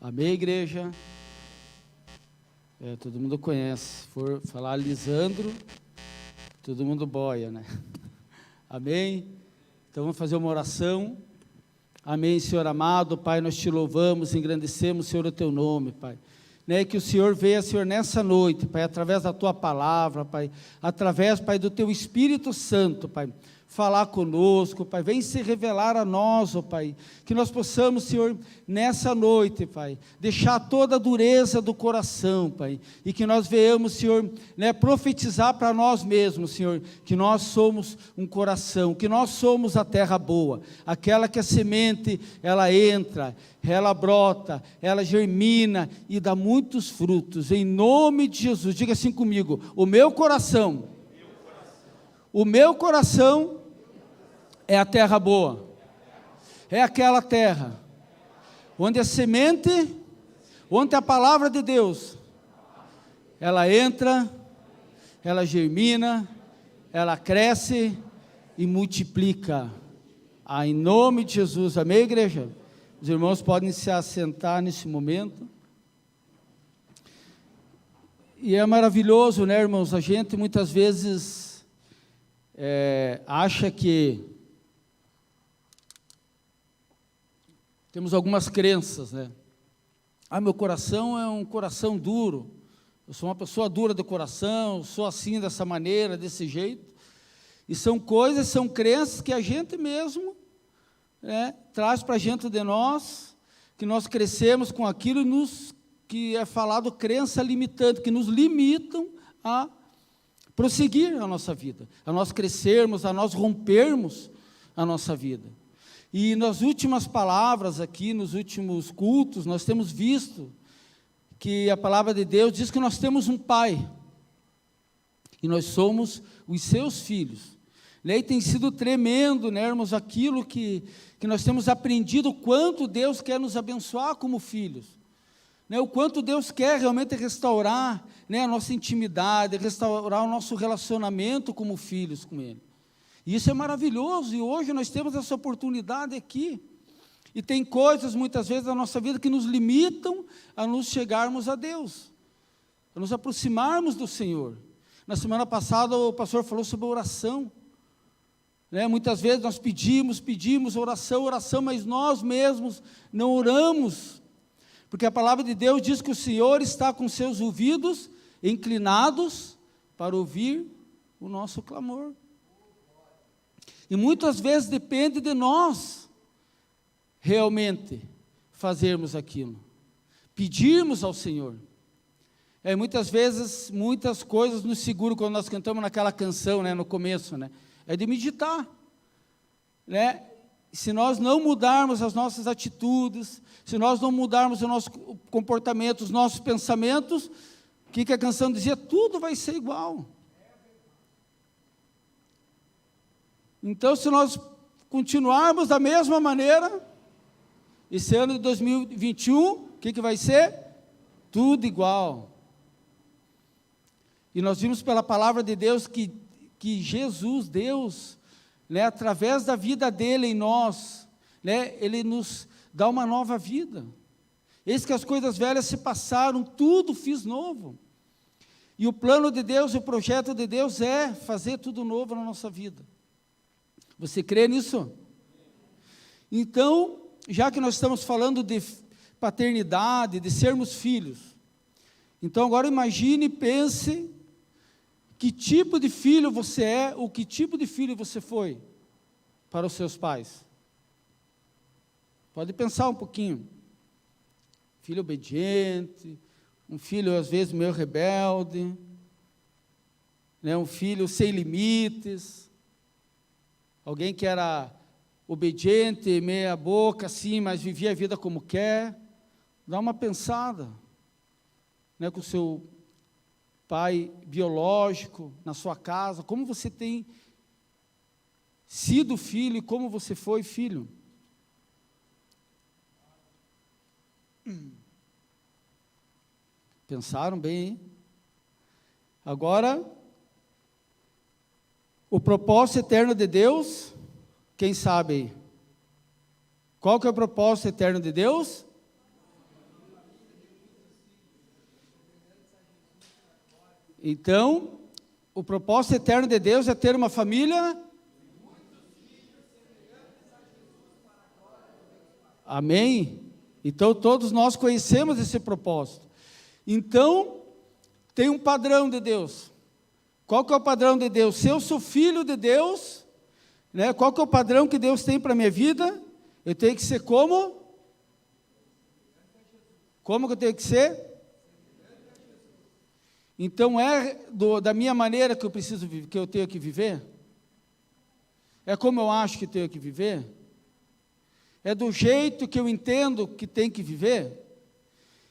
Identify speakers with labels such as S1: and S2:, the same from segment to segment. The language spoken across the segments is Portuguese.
S1: Amém, igreja? Todo mundo conhece. Se for falar Lisandro, todo mundo boia, né? Amém? Então vamos fazer uma oração. Amém, Senhor amado. Pai, nós te louvamos, engrandecemos, Senhor, o teu nome, Pai. Que o Senhor venha, Senhor, nessa noite, Pai, através da tua palavra, Pai, através, Pai, do teu Espírito Santo, Pai, falar conosco, Pai, vem se revelar a nós, ó Pai, que nós possamos, Senhor, nessa noite, Pai, deixar toda a dureza do coração, Pai, e que nós venhamos, Senhor, profetizar para nós mesmos, Senhor, que nós somos um coração, que nós somos a terra boa, aquela que a semente, ela entra, ela brota, ela germina e dá muitos frutos, em nome de Jesus. Diga assim comigo: o meu coração é a terra boa, é aquela terra onde a semente, onde a palavra de Deus, ela entra, ela germina, ela cresce e multiplica. Em nome de Jesus, amém, igreja? Os irmãos podem se assentar nesse momento. E é maravilhoso, né, irmãos? A gente muitas vezes acha que temos algumas crenças, né? Meu coração é um coração duro, eu sou uma pessoa dura de coração, sou assim, dessa maneira, desse jeito. E são coisas, são crenças que a gente mesmo traz para diante de nós, que nós crescemos com aquilo, que é falado crença limitante, que nos limitam a prosseguir a nossa vida, a nós crescermos, a nós rompermos a nossa vida. E nas últimas palavras aqui, nos últimos cultos, nós temos visto que a palavra de Deus diz que nós temos um Pai, e nós somos os seus filhos. E tem sido tremendo, né, irmãos, aquilo que nós temos aprendido, o quanto Deus quer nos abençoar como filhos, o quanto Deus quer realmente restaurar, a nossa intimidade, restaurar o nosso relacionamento como filhos com Ele. E isso é maravilhoso, e hoje nós temos essa oportunidade aqui. E tem coisas, muitas vezes, na nossa vida que nos limitam a nos chegarmos a Deus, a nos aproximarmos do Senhor. Na semana passada o pastor falou sobre oração. Muitas vezes nós pedimos oração, mas nós mesmos não oramos, porque a palavra de Deus diz que o Senhor está com seus ouvidos inclinados para ouvir o nosso clamor. E muitas vezes depende de nós realmente fazermos aquilo, pedirmos ao Senhor. Muitas vezes, muitas coisas nos seguram, quando nós cantamos naquela canção, no começo, é de meditar, Se nós não mudarmos as nossas atitudes, se nós não mudarmos o nosso comportamento, os nossos pensamentos, o que a canção dizia? Tudo vai ser igual. Então, se nós continuarmos da mesma maneira, esse ano de 2021, o que vai ser? Tudo igual. E nós vimos pela palavra de Deus que Jesus, Deus, através da vida dele em nós, ele nos dá uma nova vida. Eis que as coisas velhas se passaram, tudo fiz novo. E o plano de Deus, o projeto de Deus é fazer tudo novo na nossa vida. Você crê nisso? Então, já que nós estamos falando de paternidade, de sermos filhos, então agora imagine e pense que tipo de filho você é, ou que tipo de filho você foi para os seus pais. Pode pensar um pouquinho. Filho obediente, um filho às vezes meio rebelde, um filho sem limites, alguém que era obediente, meia boca assim, mas vivia a vida como quer. Dá uma pensada, com o seu pai biológico, na sua casa, como você tem sido filho e como você foi filho. Pensaram bem, hein? Agora, o propósito eterno de Deus, quem sabe aí? Qual que é o propósito eterno de Deus? Então, o propósito eterno de Deus é ter uma família. Amém? Então, todos nós conhecemos esse propósito. Então, tem um padrão de Deus. Qual que é o padrão de Deus? Se eu sou filho de Deus, né, qual que é o padrão que Deus tem para a minha vida? Eu tenho que ser como? Como que eu tenho que ser? Então, da minha maneira que eu tenho que viver? É como eu acho que tenho que viver? É do jeito que eu entendo que tem que viver?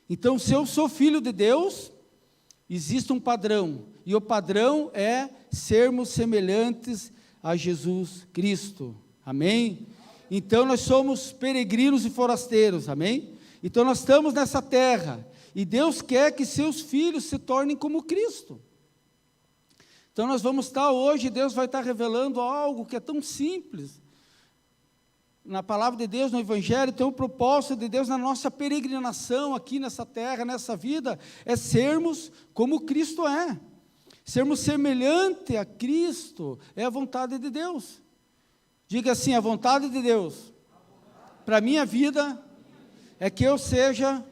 S1: Então, se eu sou filho de Deus, existe um padrão, e o padrão é sermos semelhantes a Jesus Cristo, amém? Então, nós somos peregrinos e forasteiros, amém? Então, nós estamos nessa terra, e Deus quer que seus filhos se tornem como Cristo. Então, nós vamos estar hoje, Deus vai estar revelando algo que é tão simples, na palavra de Deus, no Evangelho. Então o propósito de Deus na nossa peregrinação aqui nessa terra, nessa vida, é sermos como Cristo é. Sermos semelhante a Cristo é a vontade de Deus. Diga assim: a vontade de Deus para a minha vida é que eu seja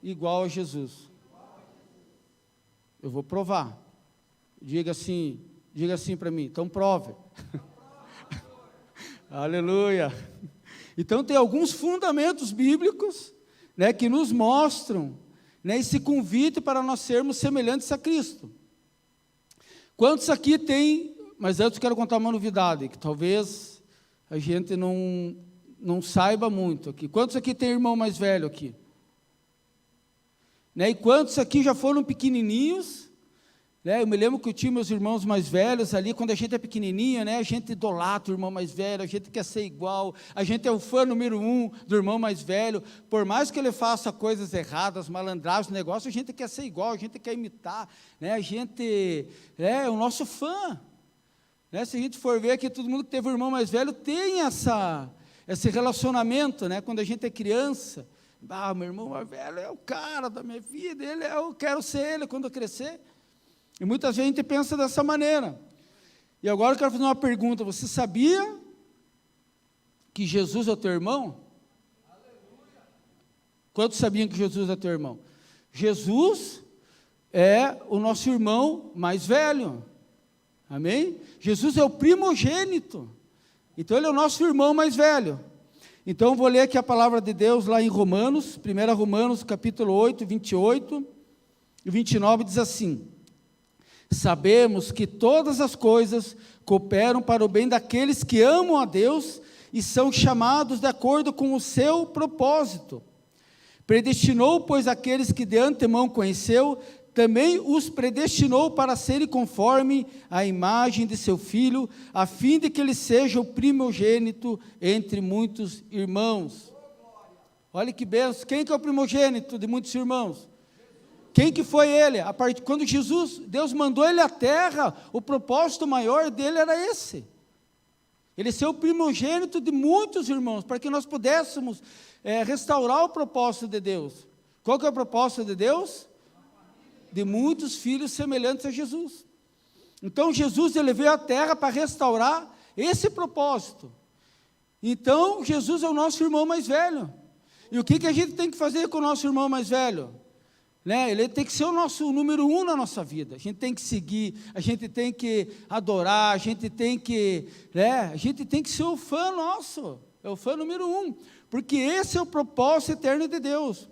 S1: igual a Jesus. Eu vou provar. Diga assim para mim, então prove. Aleluia. Então tem alguns fundamentos bíblicos, né, que nos mostram, né, esse convite para nós sermos semelhantes a Cristo. Quantos aqui tem, mas antes quero contar uma novidade, que talvez a gente não saiba muito aqui. Quantos aqui tem irmão mais velho aqui? Né, e quantos aqui já foram pequenininhos? Eu me lembro que eu tinha meus irmãos mais velhos ali, quando a gente é pequenininho, né, a gente idolatra o irmão mais velho, a gente quer ser igual, a gente é o fã número 1 do irmão mais velho, por mais que ele faça coisas erradas, malandragens, negócio, a gente quer ser igual, a gente quer imitar, né, a gente é o nosso fã, né, se a gente for ver aqui, todo mundo que teve um irmão mais velho tem esse relacionamento, né, quando a gente é criança, meu irmão mais velho é o cara da minha vida, eu quero ser ele quando eu crescer. E muita gente pensa dessa maneira. E agora eu quero fazer uma pergunta: você sabia que Jesus é teu irmão? Aleluia. Quantos sabiam que Jesus é teu irmão? Jesus é o nosso irmão mais velho. Amém? Jesus é o primogênito. Então ele é o nosso irmão mais velho. Então eu vou ler aqui a palavra de Deus lá em Romanos, 1 Romanos capítulo 8, 28 e 29, diz assim: sabemos que todas as coisas cooperam para o bem daqueles que amam a Deus e são chamados de acordo com o seu propósito. Predestinou, pois, aqueles que de antemão conheceu, também os predestinou para serem conforme a imagem de seu Filho, a fim de que ele seja o primogênito entre muitos irmãos. Olha que benção. Quem que é o primogênito de muitos irmãos? Quem que foi ele? Quando Deus mandou ele à terra, o propósito maior dele era esse. Ele ser o primogênito de muitos irmãos, para que nós pudéssemos restaurar o propósito de Deus. Qual que é o propósito de Deus? De muitos filhos semelhantes a Jesus. Então Jesus ele veio à terra para restaurar esse propósito. Então Jesus é o nosso irmão mais velho. E o que a gente tem que fazer com o nosso irmão mais velho? Ele tem que ser o nosso número 1 na nossa vida. A gente tem que seguir, a gente tem que adorar, a gente tem que ser o fã nosso, é o fã número 1, porque esse é o propósito eterno de Deus.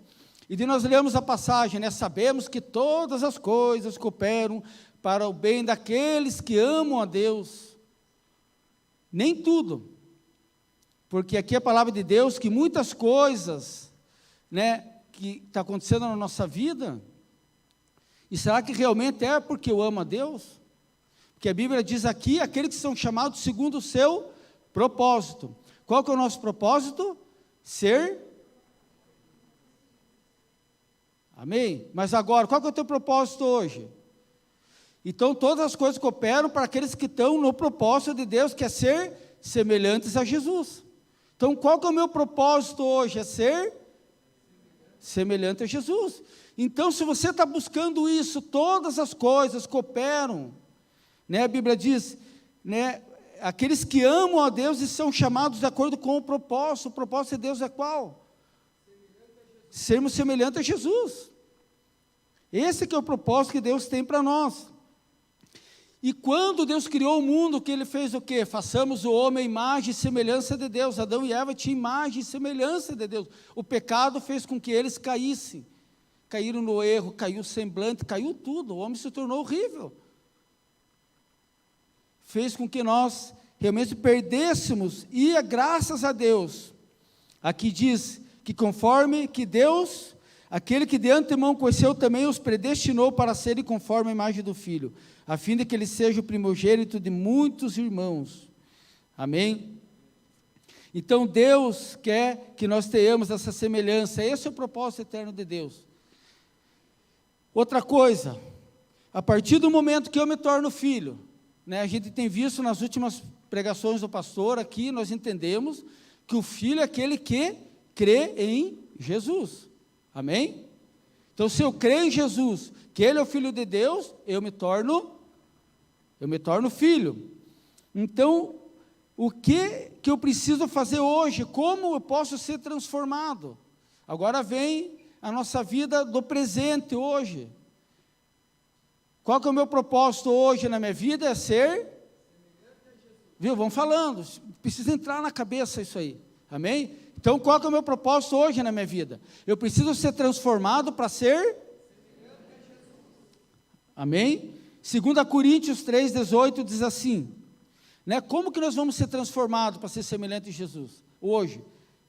S1: E nós lemos a passagem, sabemos que todas as coisas cooperam para o bem daqueles que amam a Deus. Nem tudo, porque aqui é a palavra de Deus que muitas coisas, que está acontecendo na nossa vida, e será que realmente é porque eu amo a Deus? Porque a Bíblia diz aqui, aqueles que são chamados segundo o seu propósito. Qual que é o nosso propósito? Amém? Mas agora, qual que é o teu propósito hoje? Então, todas as coisas cooperam para aqueles que estão no propósito de Deus, que é ser semelhantes a Jesus. Então, qual que é o meu propósito hoje? É ser semelhante a Jesus. Então, se você está buscando isso, todas as coisas cooperam, né? A Bíblia diz, né, aqueles que amam a Deus e são chamados de acordo com o propósito de Deus é qual? Sermos semelhantes a Jesus. Esse que é o propósito que Deus tem para nós. E quando Deus criou o mundo, que Ele fez o quê? Façamos o homem à imagem e semelhança de Deus. Adão e Eva tinham imagem e semelhança de Deus. O pecado fez com que eles caíssem. Caíram no erro, caiu o semblante, caiu tudo. O homem se tornou horrível. Fez com que nós realmente perdêssemos. E graças a Deus, aqui diz que conforme que Deus, aquele que de antemão conheceu também os predestinou para serem conforme a imagem do Filho, a fim de que ele seja o primogênito de muitos irmãos. Amém? Então Deus quer que nós tenhamos essa semelhança. Esse é o propósito eterno de Deus. Outra coisa, a partir do momento que eu me torno filho, né, a gente tem visto nas últimas pregações do pastor aqui, nós entendemos que o filho é aquele que crê em Jesus. Amém? Então, se eu creio em Jesus, que Ele é o Filho de Deus, eu me torno filho. Então, o que eu preciso fazer hoje? Como eu posso ser transformado? Agora vem a nossa vida do presente hoje. Qual que é o meu propósito hoje na minha vida? É ser, viu? Vamos falando, precisa entrar na cabeça isso aí, amém? Então, qual que é o meu propósito hoje na minha vida? Eu preciso ser transformado para ser, amém? 2 Coríntios 3,18 diz assim, né? Como que nós vamos ser transformados para ser semelhante a Jesus? Hoje,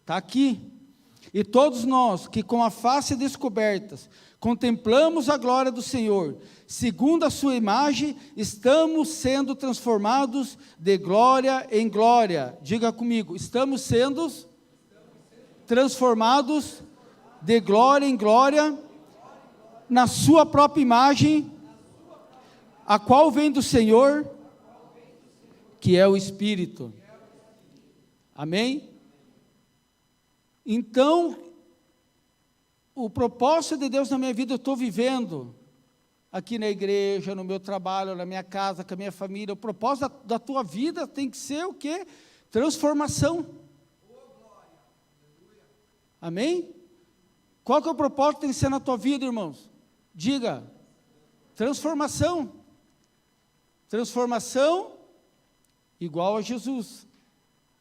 S1: está aqui. E todos nós que com a face descobertas contemplamos a glória do Senhor, segundo a sua imagem, estamos sendo transformados de glória em glória. Diga comigo, estamos sendo transformados de glória em glória na sua própria imagem, a qual vem do Senhor, que é o Espírito. Amém? Então, o propósito de Deus na minha vida eu estou vivendo aqui na igreja, no meu trabalho, na minha casa, com a minha família. O propósito da tua vida tem que ser o quê? Transformação. Amém? Qual que é o propósito que tem que ser na tua vida, irmãos? Diga, transformação. Transformação igual a Jesus.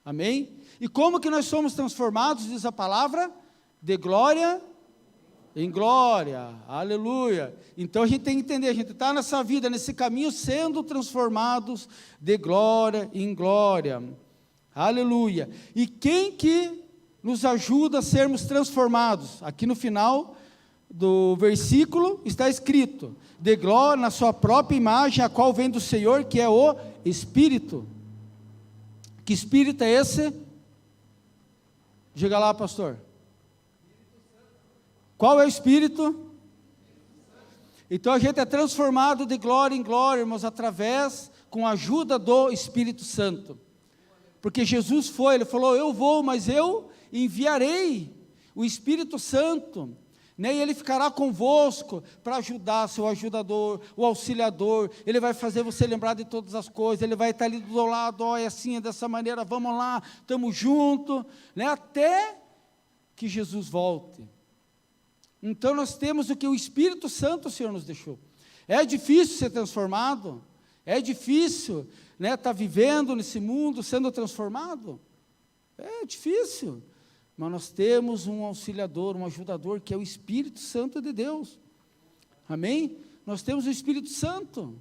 S1: Amém? E como que nós somos transformados, diz a palavra? De glória em glória, aleluia. Então a gente tem que entender, a gente está nessa vida, nesse caminho, sendo transformados de glória em glória, aleluia. E quem que nos ajuda a sermos transformados? Aqui no final do versículo está escrito, de glória na sua própria imagem, a qual vem do Senhor, que é o Espírito. Que Espírito é esse? Diga lá, pastor. Qual é o Espírito? Então a gente é transformado de glória em glória, irmãos, através, com a ajuda do Espírito Santo. Porque Jesus ele falou, eu vou, mas eu enviarei o Espírito Santo, né? E Ele ficará convosco para ajudar, seu ajudador, o auxiliador. Ele vai fazer você lembrar de todas as coisas, Ele vai estar ali do lado, ó, é assim, é dessa maneira, vamos lá, estamos juntos, né? Até que Jesus volte. Então nós temos o que o Espírito Santo o Senhor nos deixou. É difícil ser transformado? É difícil, né, estar vivendo nesse mundo, sendo transformado? É difícil. Mas nós temos um auxiliador, um ajudador, que é o Espírito Santo de Deus. Amém? Nós temos o Espírito Santo.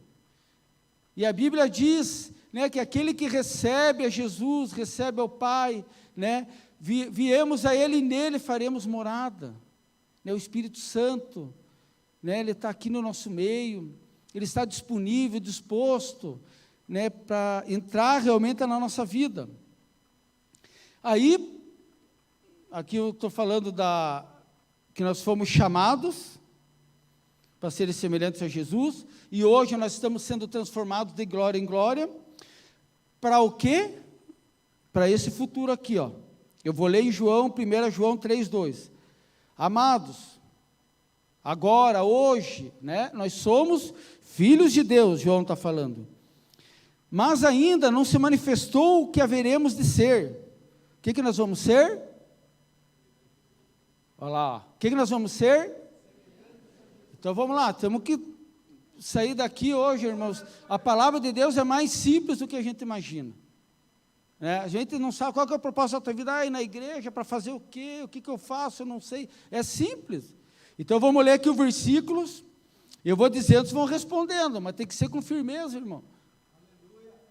S1: E a Bíblia diz, né, que aquele que recebe a Jesus, recebe ao Pai, né, viemos a Ele e nele faremos morada. Né, o Espírito Santo, né, Ele está aqui no nosso meio, Ele está disponível, disposto, né, para entrar realmente na nossa vida. Aí, aqui eu estou falando que nós fomos chamados para serem semelhantes a Jesus, e hoje nós estamos sendo transformados de glória em glória, para o quê? Para esse futuro aqui, ó. Eu vou ler em 1 João 3,2. Amados, agora, hoje, né, nós somos filhos de Deus, João está falando. Mas ainda não se manifestou o que haveremos de ser. O que nós vamos ser? Olha lá, o que nós vamos ser? Então vamos lá, temos que sair daqui hoje, irmãos. A palavra de Deus é mais simples do que a gente imagina. A gente não sabe qual que é o propósito da tua vida, ir na igreja para fazer o quê? O que eu faço? Eu não sei. É simples. Então vamos ler aqui os versículos, eu vou dizendo, vocês vão respondendo, mas tem que ser com firmeza, irmão.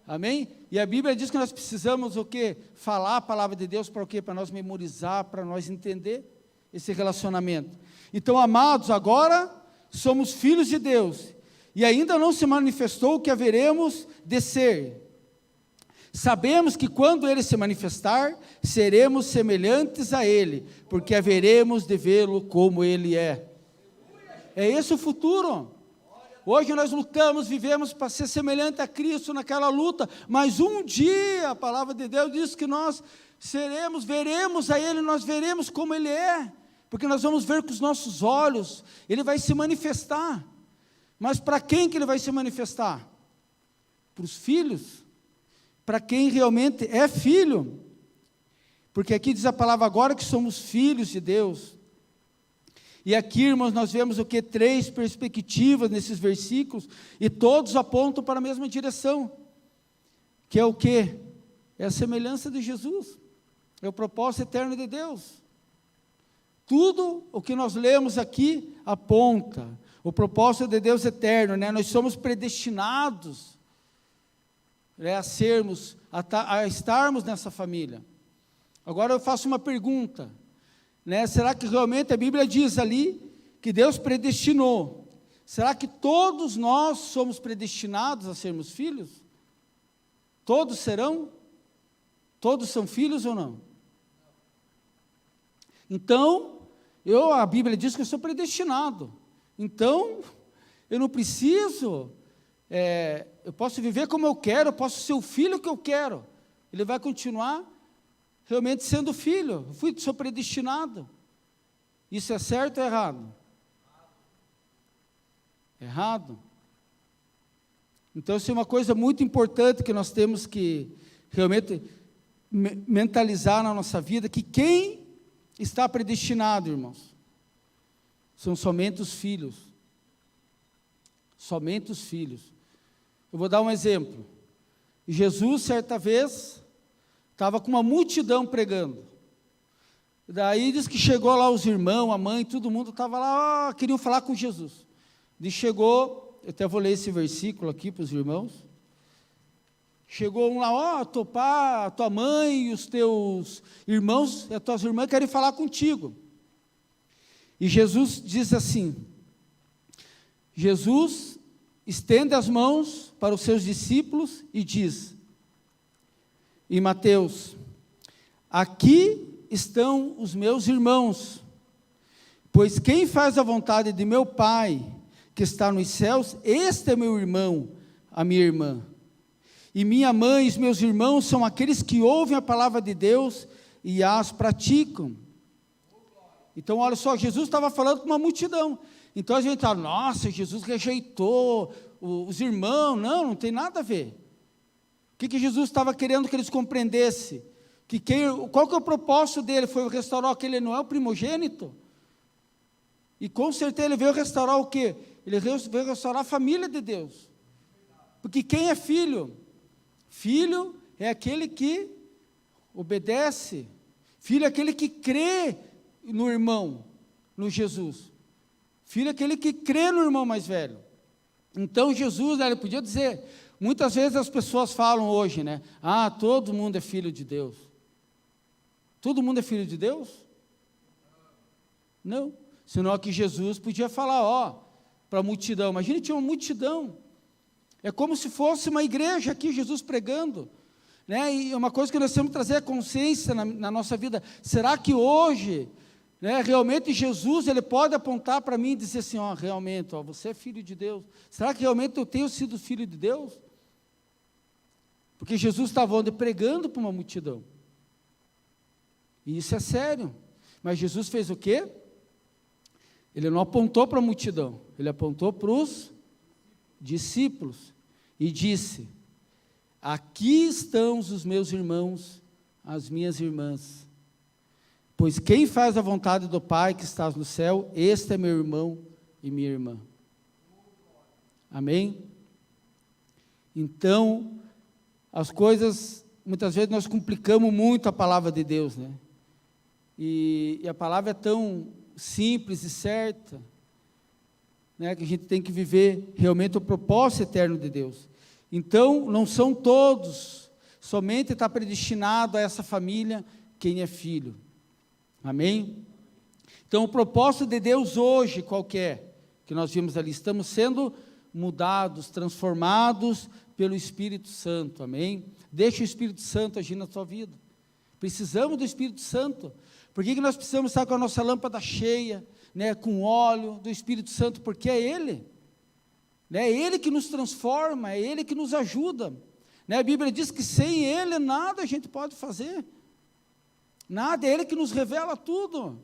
S1: Amém? E a Bíblia diz que nós precisamos o quê? Falar a palavra de Deus para o quê? Para nós memorizar, para nós entender esse relacionamento. Então, amados, agora somos filhos de Deus, e ainda não se manifestou o que haveremos de ser. Sabemos que quando Ele se manifestar, seremos semelhantes a Ele, porque haveremos de vê-lo como Ele é. É esse o futuro. Hoje nós lutamos, vivemos para ser semelhante a Cristo naquela luta, mas um dia a palavra de Deus diz que nós veremos a Ele, nós veremos como Ele é, porque nós vamos ver com os nossos olhos, Ele vai se manifestar. Mas para quem que Ele vai se manifestar? Para os filhos, para quem realmente é filho, porque aqui diz a palavra agora que somos filhos de Deus. E aqui, irmãos, nós vemos o que? 3 perspectivas nesses versículos, e todos apontam para a mesma direção, que é o que? É a semelhança de Jesus, é o propósito eterno de Deus. Tudo o que nós lemos aqui aponta o propósito de Deus eterno, né? Nós somos predestinados, né, a estarmos nessa família. Agora eu faço uma pergunta, né? Será que realmente a Bíblia diz ali que Deus predestinou? Será que todos nós somos predestinados a sermos filhos? Todos serão? Todos são filhos ou não? Então, a Bíblia diz que eu sou predestinado. Então, eu não preciso, eu posso viver como eu quero, eu posso ser o filho que eu quero. Ele vai continuar realmente sendo filho. Sou predestinado. Isso é certo ou errado? Errado. Então, isso é uma coisa muito importante que nós temos que realmente mentalizar na nossa vida, que quem está predestinado, irmãos, são somente os filhos. Somente os filhos. Eu vou dar um exemplo. Jesus, certa vez, estava com uma multidão pregando. Daí diz que chegou lá os irmãos, a mãe, todo mundo estava lá, queriam falar com Jesus. E chegou, eu até vou ler esse versículo aqui para os irmãos. Chegou um lá, teu pai, tua mãe e os teus irmãos, e as tuas irmãs querem falar contigo. E Jesus diz assim, Jesus estende as mãos para os seus discípulos e diz, em Mateus, aqui estão os meus irmãos, pois quem faz a vontade de meu Pai, que está nos céus, este é meu irmão, a minha irmã. E minha mãe e os meus irmãos são aqueles que ouvem a palavra de Deus e as praticam. Então, olha só, Jesus estava falando com uma multidão. Então, a gente fala, nossa, Jesus rejeitou os irmãos. Não tem nada a ver. O que Jesus estava querendo que eles compreendessem? Qual que é o propósito dele? Foi restaurar que ele não é o primogênito? E com certeza ele veio restaurar o quê? Ele veio restaurar a família de Deus. Porque quem é filho? Filho é aquele que obedece. Filho é aquele que crê no irmão, no Jesus. Filho é aquele que crê no irmão mais velho. Então Jesus, ele podia dizer, muitas vezes as pessoas falam hoje, né? Todo mundo é filho de Deus. Todo mundo é filho de Deus? Não. Senão que Jesus podia falar, para a multidão. Imagina, tinha uma multidão. É como se fosse uma igreja aqui, Jesus pregando. Né? E uma coisa que nós temos que trazer a consciência na nossa vida. Será que hoje, né, realmente Jesus, ele pode apontar para mim e dizer assim, realmente, você é filho de Deus. Será que realmente eu tenho sido filho de Deus? Porque Jesus estava pregando para uma multidão. E isso é sério. Mas Jesus fez o quê? Ele não apontou para a multidão, ele apontou para os discípulos e disse: aqui estão os meus irmãos, as minhas irmãs, pois quem faz a vontade do Pai que está no céu, este é meu irmão e minha irmã. Amém? Então, as coisas, muitas vezes nós complicamos muito a palavra de Deus, né? E a palavra é tão simples e certa, né, que a gente tem que viver realmente o propósito eterno de Deus. Então, não são todos, somente está predestinado a essa família quem é filho. Amém? Então, o propósito de Deus hoje, qual que é? Que nós vimos ali, estamos sendo mudados, transformados pelo Espírito Santo, amém? Deixa o Espírito Santo agir na sua vida. Precisamos do Espírito Santo. Por que nós precisamos estar com a nossa lâmpada cheia, né, com óleo do Espírito Santo? Porque é Ele, né, é Ele que nos transforma, é Ele que nos ajuda, né? A Bíblia diz que sem Ele nada a gente pode fazer, nada, é Ele que nos revela tudo.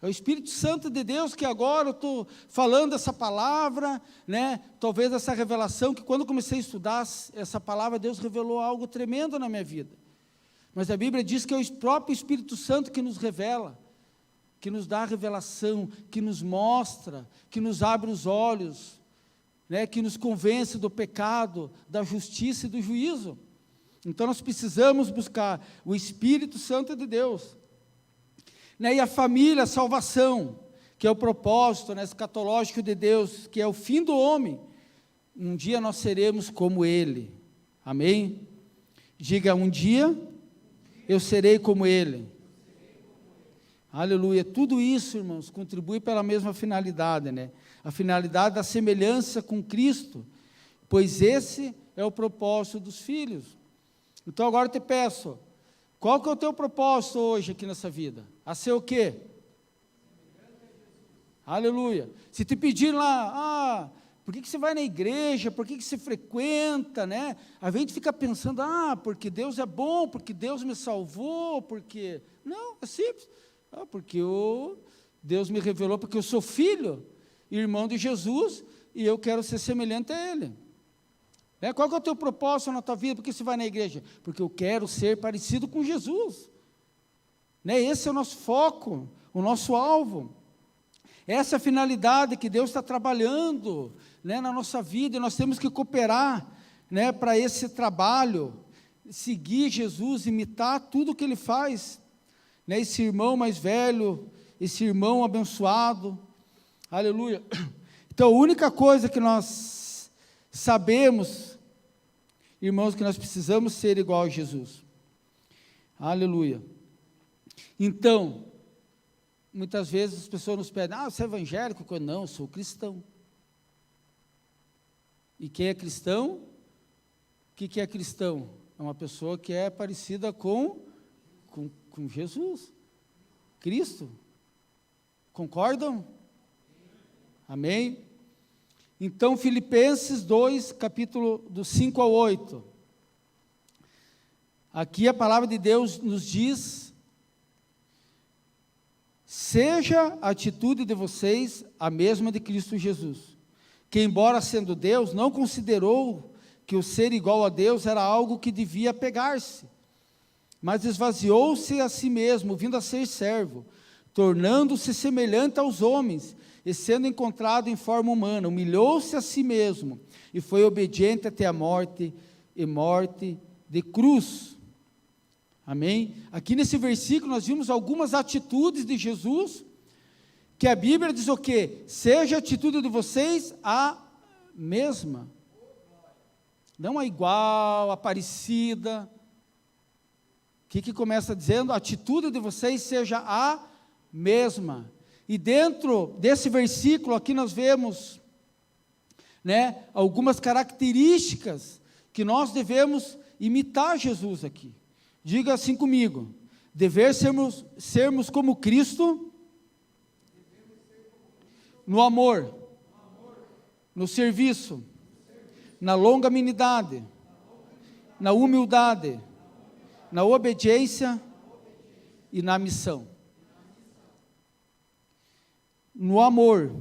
S1: É o Espírito Santo de Deus que agora eu estou falando essa palavra, né? Talvez essa revelação, que quando eu comecei a estudar essa palavra, Deus revelou algo tremendo na minha vida. Mas a Bíblia diz que é o próprio Espírito Santo que nos revela, que nos dá a revelação, que nos mostra, que nos abre os olhos, né? Que nos convence do pecado, da justiça e do juízo. Então nós precisamos buscar o Espírito Santo de Deus. Né, e a família, a salvação, que é o propósito, né, escatológico de Deus, que é o fim do homem. Um dia nós seremos como Ele, amém? Diga, um dia eu serei como Ele. Aleluia. Tudo isso, irmãos, contribui pela mesma finalidade, né? A finalidade da semelhança com Cristo, pois esse é o propósito dos filhos. Então agora eu te peço, qual que é o teu propósito hoje aqui nessa vida? A ser o quê? Aleluia. Se te pedirem lá, por que você vai na igreja, por que você frequenta, né? A gente fica pensando, porque Deus é bom, porque Deus me salvou, porque... Não, é simples. Porque Deus me revelou, porque eu sou filho, irmão de Jesus, e eu quero ser semelhante a Ele. Qual que é o teu propósito na tua vida? Por que você vai na igreja? Porque eu quero ser parecido com Jesus. Esse é o nosso foco, o nosso alvo. Essa é a finalidade que Deus está trabalhando, né, na nossa vida, e nós temos que cooperar, né, para esse trabalho, seguir Jesus, imitar tudo o que Ele faz. Né, esse irmão mais velho, esse irmão abençoado, aleluia. Então, a única coisa que nós sabemos, irmãos, que nós precisamos ser igual a Jesus. Aleluia. Então, muitas vezes as pessoas nos pedem, você é evangélico? Não, eu sou cristão. E quem é cristão? O que é cristão? É uma pessoa que é parecida com Jesus, Cristo. Concordam? Amém? Então, Filipenses 2, capítulo do 5 ao 8. Aqui a palavra de Deus nos diz: seja a atitude de vocês a mesma de Cristo Jesus, que embora sendo Deus, não considerou que o ser igual a Deus era algo que devia pegar-se, mas esvaziou-se a si mesmo, vindo a ser servo, tornando-se semelhante aos homens, e sendo encontrado em forma humana, humilhou-se a si mesmo, e foi obediente até a morte, e morte de cruz. Amém? Aqui nesse versículo nós vimos algumas atitudes de Jesus, que a Bíblia diz o quê? Seja a atitude de vocês a mesma, não a igual, a parecida. O que começa dizendo? A atitude de vocês seja a mesma. E dentro desse versículo aqui nós vemos, né, algumas características que nós devemos imitar Jesus aqui. Diga assim comigo: dever sermos como Cristo no amor, no serviço, na longanimidade, na humildade, na obediência e na missão. no amor.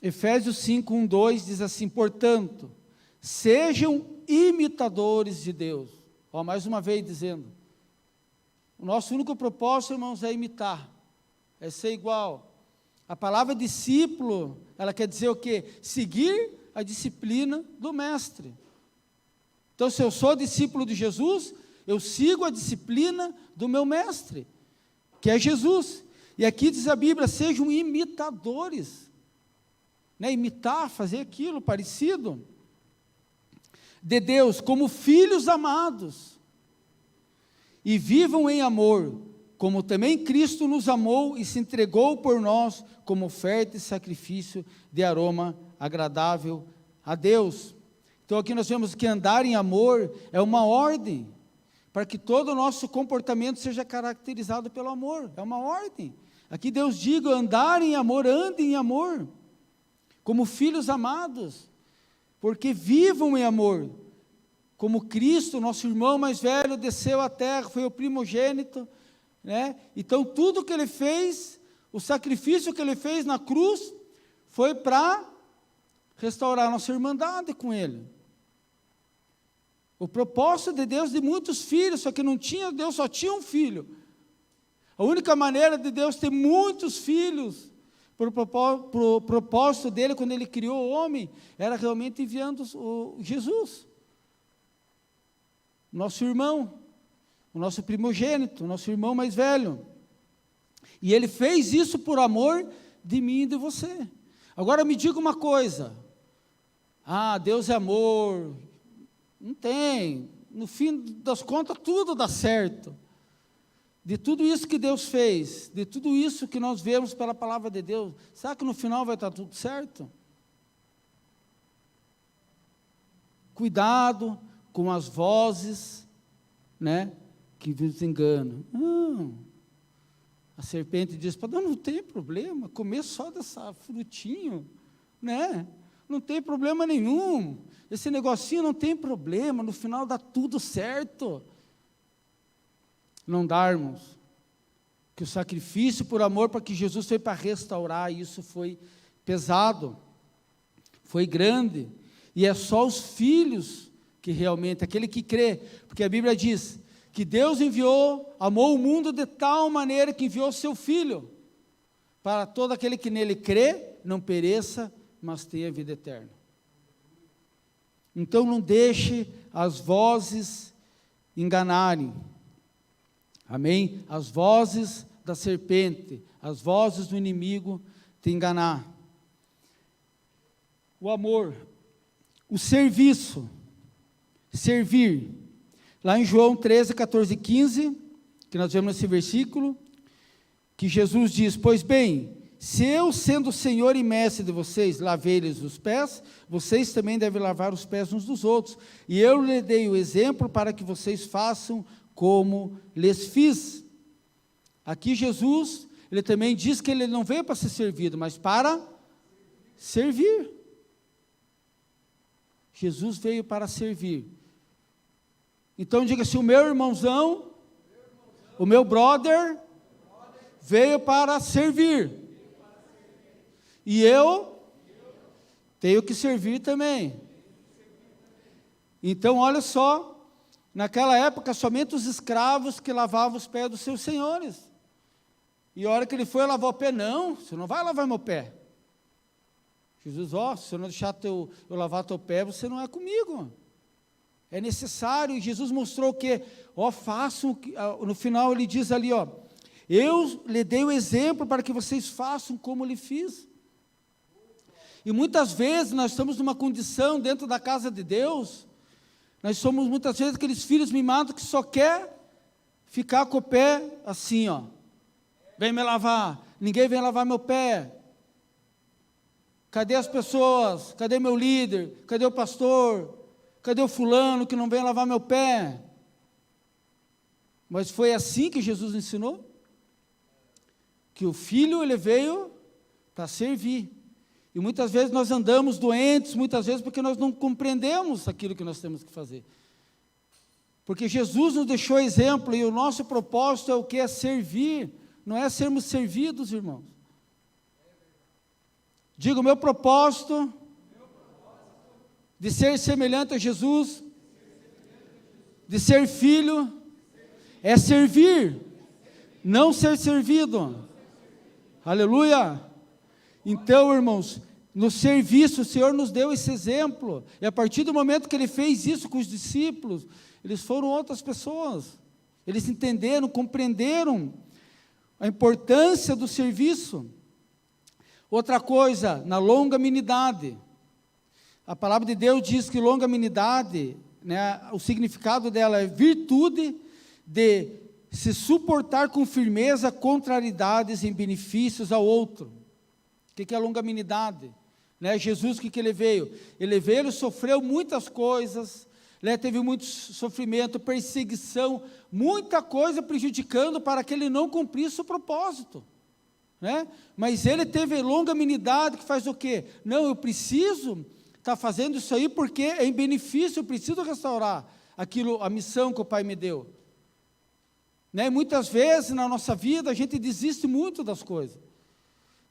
S1: Efésios 5, 1, 2 diz assim: portanto, sejam imitadores de Deus. Ó, mais uma vez dizendo, o nosso único propósito, irmãos, é imitar, é ser igual. A palavra discípulo, ela quer dizer o quê? Seguir a disciplina do mestre. Então, se eu sou discípulo de Jesus, eu sigo a disciplina do meu mestre, que é Jesus. E aqui diz a Bíblia, sejam imitadores. Né? Imitar, fazer aquilo parecido de Deus, como filhos amados. E vivam em amor, como também Cristo nos amou e se entregou por nós como oferta e sacrifício de aroma agradável a Deus. Então aqui nós vemos que andar em amor é uma ordem, para que todo o nosso comportamento seja caracterizado pelo amor, é uma ordem. Aqui Deus diz, andar em amor, andem em amor, como filhos amados, porque vivam em amor, como Cristo, nosso irmão mais velho, desceu à terra, foi o primogênito, né? Então tudo que ele fez, o sacrifício que ele fez na cruz, foi para restaurar a nossa irmandade com ele. O propósito de Deus de muitos filhos, só que não tinha, Deus só tinha um filho. A única maneira de Deus ter muitos filhos, para o propósito dele, quando ele criou o homem, era realmente enviando o Jesus, nosso irmão, o nosso primogênito, o nosso irmão mais velho. E ele fez isso por amor de mim e de você. Agora me diga uma coisa, Deus é amor. Não tem, no fim das contas tudo dá certo. De tudo isso que Deus fez, de tudo isso que nós vemos pela palavra de Deus, será que no final vai estar tudo certo? Cuidado com as vozes, né, que vos enganam. Não, a serpente diz, não tem problema, comer só dessa frutinho, né, não tem problema nenhum, esse negocinho não tem problema, no final dá tudo certo. Não darmos, que o sacrifício por amor, para que Jesus foi para restaurar, isso foi pesado, foi grande, e é só os filhos que realmente, aquele que crê, porque a Bíblia diz, que Deus amou o mundo de tal maneira que enviou seu Filho, para todo aquele que nele crê, não pereça, mas tenha vida eterna. Então não deixe as vozes enganarem, amém? As vozes da serpente, as vozes do inimigo te enganar. O amor, o serviço, servir. Lá em João 13, 14 e 15, que nós vemos nesse versículo, que Jesus diz, pois bem, se eu, sendo o Senhor e mestre de vocês, lavei-lhes os pés, vocês também devem lavar os pés uns dos outros. E eu lhe dei o exemplo para que vocês façam como lhes fiz. Aqui Jesus, ele também diz que ele não veio para ser servido, mas para servir. Jesus veio para servir. Então diga assim, o meu irmãozão, o meu brother, veio para servir. E eu tenho que servir também. Então, olha só, naquela época, somente os escravos que lavavam os pés dos seus senhores. E a hora que ele foi lavar o pé, não, você não vai lavar meu pé. Jesus, se eu não deixar eu lavar teu pé, você não é comigo. É necessário, e Jesus mostrou que, façam, no final ele diz ali, eu lhe dei o exemplo para que vocês façam como lhe fiz. E muitas vezes nós estamos numa condição dentro da casa de Deus, nós somos muitas vezes aqueles filhos mimados que só quer ficar com o pé assim, vem me lavar, ninguém vem lavar meu pé. Cadê as pessoas? Cadê meu líder? Cadê o pastor? Cadê o fulano que não vem lavar meu pé? Mas foi assim que Jesus ensinou? Que o filho, ele veio para servir. E muitas vezes nós andamos doentes, muitas vezes porque nós não compreendemos aquilo que nós temos que fazer. Porque Jesus nos deixou exemplo, e o nosso propósito é o que? É servir, não é sermos servidos, irmãos. Diga: o meu propósito de ser semelhante a Jesus, de ser filho, é servir, não ser servido. Aleluia! Então, irmãos, no serviço, o Senhor nos deu esse exemplo, e a partir do momento que Ele fez isso com os discípulos, eles foram outras pessoas, eles entenderam, compreenderam a importância do serviço. Outra coisa, na longanimidade, a palavra de Deus diz que longanimidade, né, o significado dela é virtude de se suportar com firmeza contrariedades em benefícios ao outro. O que é a longanimidade? Né, Jesus, o que ele veio? Ele sofreu muitas coisas, né, teve muito sofrimento, perseguição, muita coisa prejudicando para que ele não cumprisse o propósito. Né? Mas ele teve longanimidade, que faz o quê? Não, eu preciso estar fazendo isso aí porque é em benefício, eu preciso restaurar aquilo, a missão que o Pai me deu. Né? Muitas vezes na nossa vida a gente desiste muito das coisas.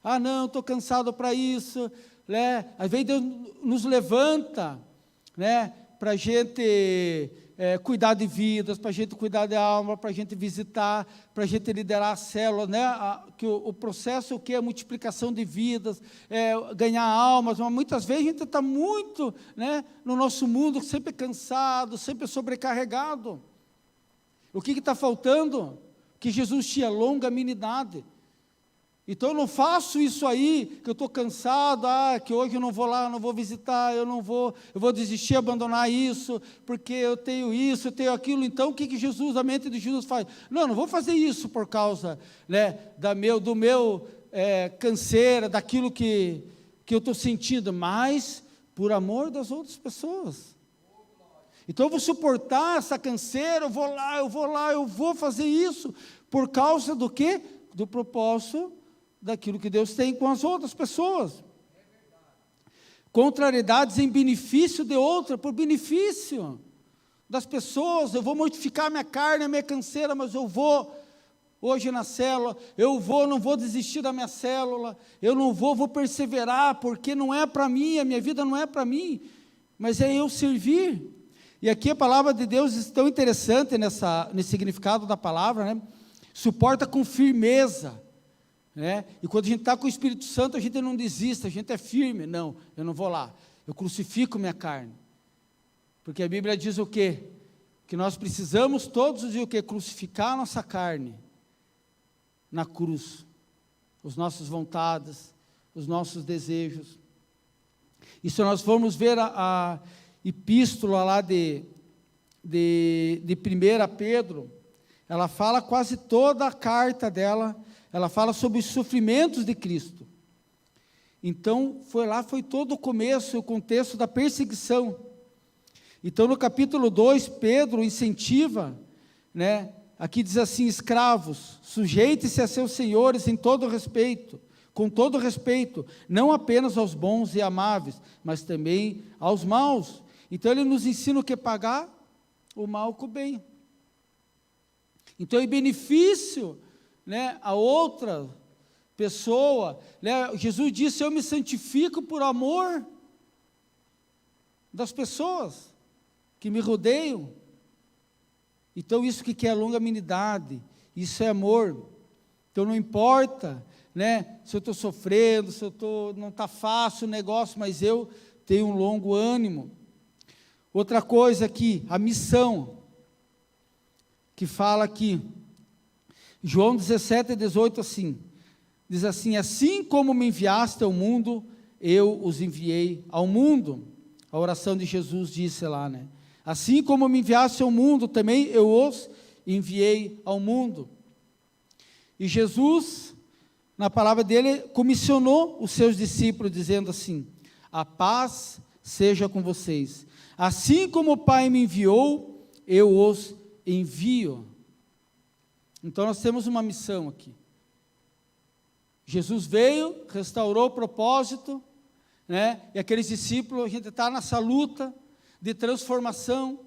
S1: Ah, não, estou cansado para isso, né? Às vezes Deus nos levanta, né, para a gente cuidar de vidas, para a gente cuidar de alma, para a gente visitar, para a gente liderar a célula, né? Que o processo é o que? A multiplicação de vidas, ganhar almas, mas muitas vezes a gente está muito, né, no nosso mundo, sempre cansado, sempre sobrecarregado. O que está faltando? Que Jesus tinha longanimidade. Então eu não faço isso aí, que eu estou cansado, que hoje eu não vou lá, não vou visitar, eu vou desistir, abandonar isso, porque eu tenho isso, eu tenho aquilo. Então o que Jesus, a mente de Jesus faz? Não vou fazer isso por causa, né, do meu canseira, daquilo que eu estou sentindo, mas por amor das outras pessoas. Então eu vou suportar essa canseira, eu vou fazer isso, por causa do quê? Do propósito daquilo que Deus tem com as outras pessoas. Contrariedades em benefício de outra, por benefício das pessoas. Eu vou mortificar minha carne, a minha canseira, mas eu vou hoje na célula, não vou desistir da minha célula, eu não vou perseverar, porque não é para mim, a minha vida não é para mim, mas é eu servir. E aqui a palavra de Deus é tão interessante nesse significado da palavra, né? Suporta com firmeza. Né? E quando a gente está com o Espírito Santo, a gente não desiste, a gente é firme. Não, eu não vou lá, eu crucifico minha carne. Porque a Bíblia diz o quê? Que nós precisamos todos os dias o quê? Crucificar a nossa carne na cruz. As nossas vontades, os nossos desejos. E se nós formos ver a epístola lá de 1 Pedro, ela fala quase toda a carta dela, ela fala sobre os sofrimentos de Cristo. Então, foi todo o começo, o contexto da perseguição. Então, no capítulo 2, Pedro incentiva, né, aqui diz assim: escravos, sujeitem-se a seus senhores em todo respeito, com todo respeito, não apenas aos bons e amáveis, mas também aos maus. Então, ele nos ensina o que? Pagar o mal com o bem. Então, em benefício, né, a outra pessoa, né, Jesus disse: eu me santifico por amor das pessoas que me rodeiam. Então isso que é longanimidade, isso é amor. Então não importa, né, se eu estou sofrendo, não está fácil o negócio, mas eu tenho um longo ânimo. Outra coisa aqui, a missão, que fala aqui, João 17:18 assim, diz assim: assim como me enviaste ao mundo, eu os enviei ao mundo. A oração de Jesus disse lá, né? Assim como me enviaste ao mundo, também eu os enviei ao mundo. E Jesus, na palavra dele, comissionou os seus discípulos, dizendo assim: a paz seja com vocês. Assim como o Pai me enviou, eu os envio. Então nós temos uma missão aqui. Jesus veio, restaurou o propósito, né? E aqueles discípulos, a gente está nessa luta de transformação,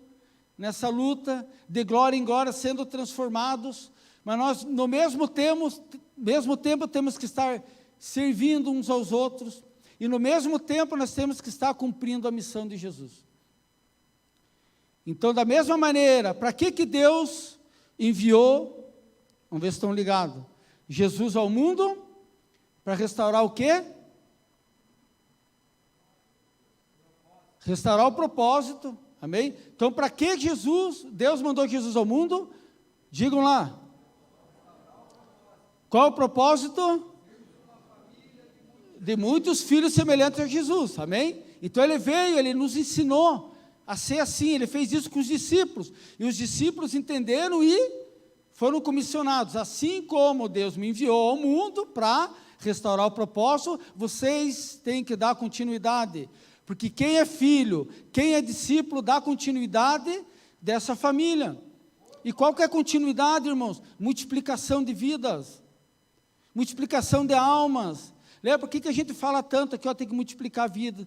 S1: nessa luta de glória em glória, sendo transformados, mas nós no mesmo tempo temos que estar servindo uns aos outros, e no mesmo tempo nós temos que estar cumprindo a missão de Jesus. Então, da mesma maneira, para que Deus enviou, vamos ver se estão ligados, Jesus ao mundo? Para restaurar o quê? Restaurar o propósito, amém? Então, para que Deus mandou Jesus ao mundo? Digam lá. Qual o propósito? De muitos filhos semelhantes a Jesus, amém? Então ele veio, ele nos ensinou a ser assim, ele fez isso com os discípulos, e os discípulos entenderam e foram comissionados, assim como Deus me enviou ao mundo para restaurar o propósito, vocês têm que dar continuidade, porque quem é filho, quem é discípulo, dá continuidade dessa família. E qual que é a continuidade, irmãos? Multiplicação de vidas, multiplicação de almas. Por que a gente fala tanto aqui, tem que multiplicar vidas,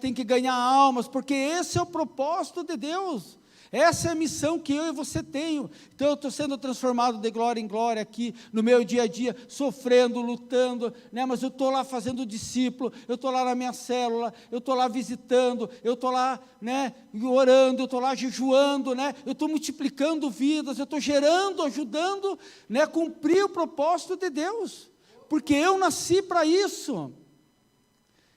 S1: tem que ganhar almas, porque esse é o propósito de Deus, essa é a missão que eu e você tenho. Então eu estou sendo transformado de glória em glória aqui, no meu dia a dia, sofrendo, lutando, mas eu estou lá fazendo discípulo, eu estou lá na minha célula, eu estou lá visitando, eu estou lá orando, eu estou lá jejuando, eu estou multiplicando vidas, eu estou gerando, ajudando, a cumprir o propósito de Deus. Porque eu nasci para isso,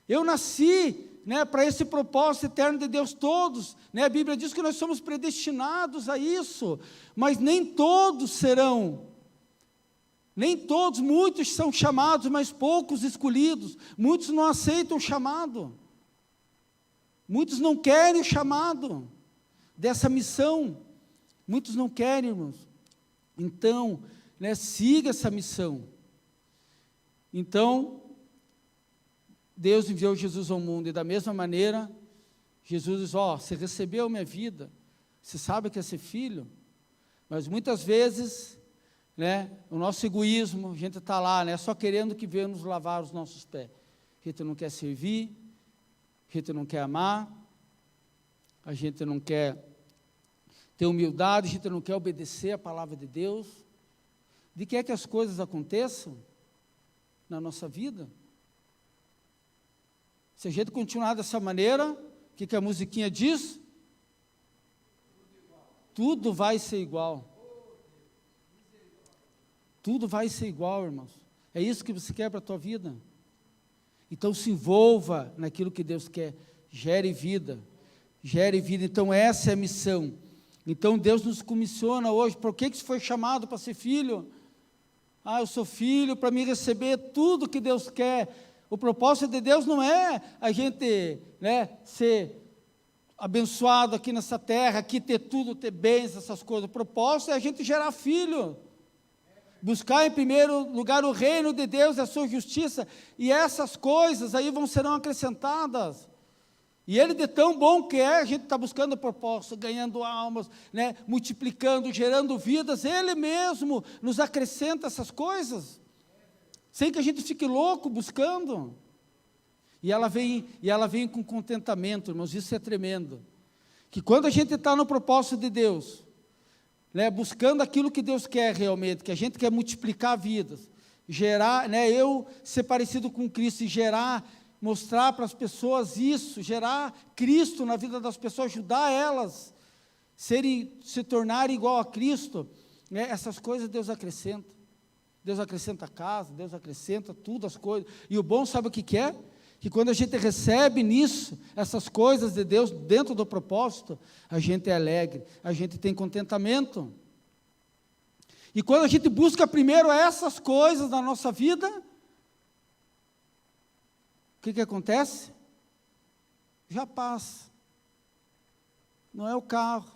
S1: eu nasci para esse propósito eterno de Deus todos, a Bíblia diz que nós somos predestinados a isso, mas nem todos serão, nem todos, muitos são chamados, mas poucos escolhidos, muitos não aceitam o chamado, muitos não querem o chamado dessa missão, muitos não querem, irmãos. Então, siga essa missão. Então, Deus enviou Jesus ao mundo, e da mesma maneira, Jesus diz, você recebeu a minha vida, você sabe que é ser filho, mas muitas vezes, o nosso egoísmo, a gente está lá, só querendo que venha nos lavar os nossos pés, a gente não quer servir, a gente não quer amar, a gente não quer ter humildade, a gente não quer obedecer a palavra de Deus, de que é que as coisas aconteçam na nossa vida? Se a gente continuar dessa maneira, o que a musiquinha diz? Tudo vai ser igual. Tudo vai ser igual, irmãos. É isso que você quer para a tua vida? Então se envolva naquilo que Deus quer. Gere vida. Gere vida. Então essa é a missão. Então Deus nos comissiona hoje. Por que você foi chamado para ser filho? Eu sou filho para me receber tudo que Deus quer. O propósito de Deus não é a gente ser abençoado aqui nessa terra, aqui ter tudo, ter bens, essas coisas. O propósito é a gente gerar filho. Buscar em primeiro lugar o reino de Deus e a sua justiça. E essas coisas aí serão acrescentadas. E Ele de tão bom que é, a gente está buscando o propósito, ganhando almas, multiplicando, gerando vidas, Ele mesmo nos acrescenta essas coisas, sem que a gente fique louco buscando, e ela vem com contentamento, irmãos, isso é tremendo, que quando a gente está no propósito de Deus, buscando aquilo que Deus quer realmente, que a gente quer multiplicar vidas, gerar, eu ser parecido com Cristo e gerar, mostrar para as pessoas isso, gerar Cristo na vida das pessoas, ajudar elas se tornarem igual a Cristo, essas coisas Deus acrescenta. Deus acrescenta a casa, Deus acrescenta tudo as coisas. E o bom, sabe o que é? Que quando a gente recebe nisso, essas coisas de Deus dentro do propósito, a gente é alegre, a gente tem contentamento. E quando a gente busca primeiro essas coisas na nossa vida, o que acontece? Já passa. Não é o carro,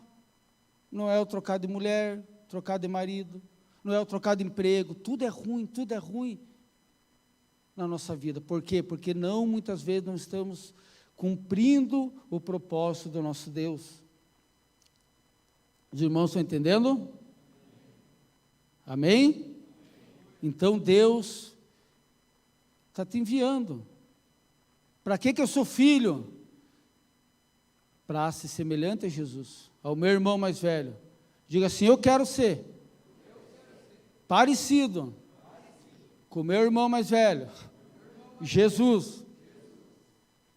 S1: não é o trocar de mulher, trocar de marido, não é o trocar de emprego, tudo é ruim na nossa vida. Por quê? Porque muitas vezes não estamos cumprindo o propósito do nosso Deus. Os irmãos estão entendendo? Amém? Então Deus está te enviando. Para que eu sou filho? Para ser semelhante a Jesus, ao meu irmão mais velho. Diga assim, eu quero ser parecido com o meu irmão mais velho, Jesus.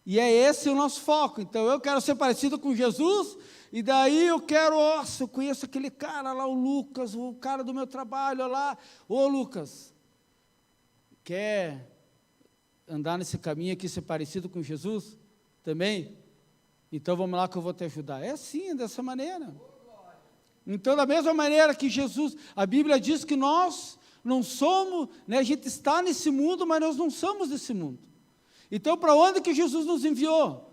S1: E é esse o nosso foco. Então, eu quero ser parecido com Jesus, e daí eu quero, nossa, eu conheço aquele cara lá, o Lucas, o cara do meu trabalho lá. Ô, Lucas, quer andar nesse caminho aqui, ser parecido com Jesus? Também? Então, vamos lá que eu vou te ajudar. É assim, dessa maneira. Então, da mesma maneira que Jesus, a Bíblia diz que nós não somos, né, a gente está nesse mundo, mas nós não somos desse mundo. Então, para onde que Jesus nos enviou?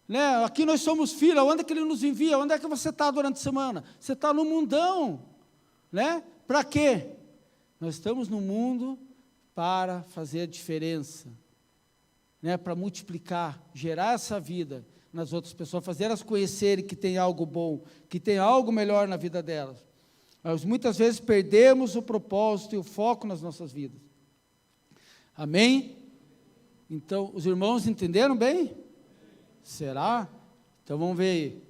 S1: Né? Aqui nós somos filhos, onde é que Ele nos envia? Onde é que você está durante a semana? Você está no mundão, né? Para quê? Nós estamos no mundo para fazer a diferença, né? Para multiplicar, gerar essa vida nas outras pessoas, fazer elas conhecerem que tem algo bom, que tem algo melhor na vida delas. Nós muitas vezes perdemos o propósito e o foco nas nossas vidas. Amém? Então, os irmãos entenderam bem? Será? Então vamos ver aí.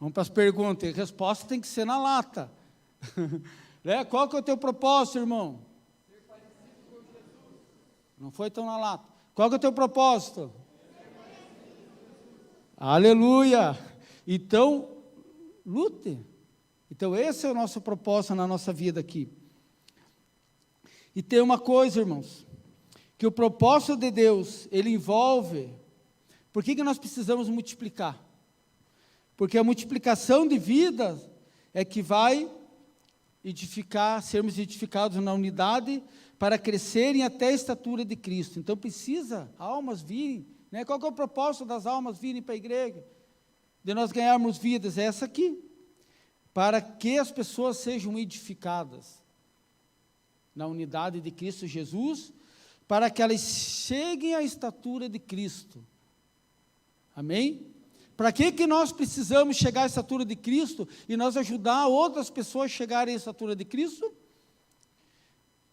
S1: Vamos para as perguntas. A resposta tem que ser na lata. Né? Qual que é o teu propósito, irmão? Ser parecido com Jesus. Não foi tão na lata. Qual que é o teu propósito? Ser parecido com Jesus. Aleluia! Então, lute. Então, esse é o nosso propósito na nossa vida aqui. E tem uma coisa, irmãos, que o propósito de Deus, ele envolve. Por que nós precisamos multiplicar? Porque a multiplicação de vidas é que vai edificar, sermos edificados na unidade para crescerem até a estatura de Cristo. Então precisa almas virem, né? Qual que é o propósito das almas virem para a igreja? De nós ganharmos vidas, é essa aqui. Para que as pessoas sejam edificadas na unidade de Cristo Jesus, para que elas cheguem à estatura de Cristo. Amém? Para que nós precisamos chegar à estatura de Cristo e nós ajudar outras pessoas a chegarem à estatura de Cristo?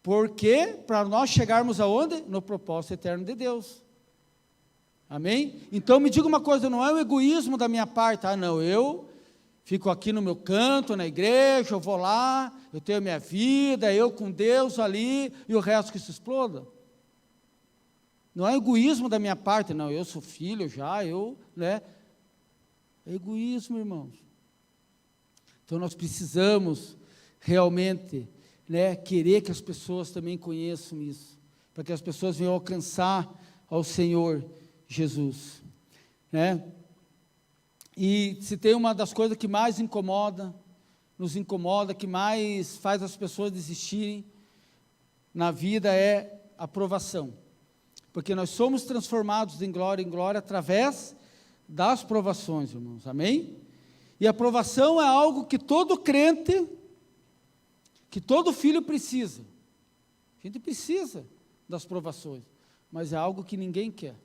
S1: Porque para nós chegarmos aonde? No propósito eterno de Deus. Amém? Então me diga uma coisa, não é o egoísmo da minha parte, não, eu fico aqui no meu canto, na igreja, eu vou lá, eu tenho a minha vida, eu com Deus ali, e o resto que se exploda. Não é egoísmo da minha parte, não, eu sou filho já, né? É egoísmo, irmãos. Então nós precisamos realmente, né, querer que as pessoas também conheçam isso, para que as pessoas venham alcançar ao Senhor Jesus, né? E se tem uma das coisas que mais nos incomoda, que mais faz as pessoas desistirem na vida é a provação. Porque nós somos transformados em glória através das provações, irmãos, amém? E a provação é algo que todo crente, que todo filho precisa. A gente precisa das provações, mas é algo que ninguém quer.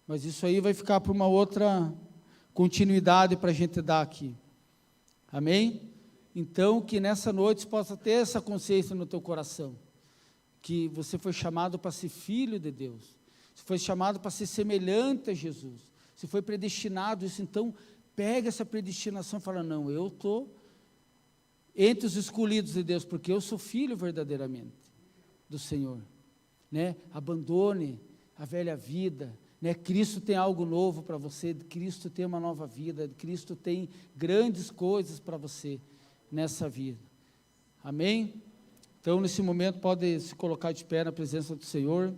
S1: Mas isso aí vai ficar para uma outra continuidade para a gente dar aqui, amém? Então, que nessa noite você possa ter essa consciência no teu coração, que você foi chamado para ser filho de Deus, você foi chamado para ser semelhante a Jesus, você foi predestinado isso. Então pega essa predestinação e fala, não, eu estou entre os escolhidos de Deus, porque eu sou filho verdadeiramente do Senhor, né? Abandone a velha vida, né? Cristo tem algo novo para você, Cristo tem uma nova vida, Cristo tem grandes coisas para você nessa vida, amém? Então, nesse momento, pode se colocar de pé na presença do Senhor.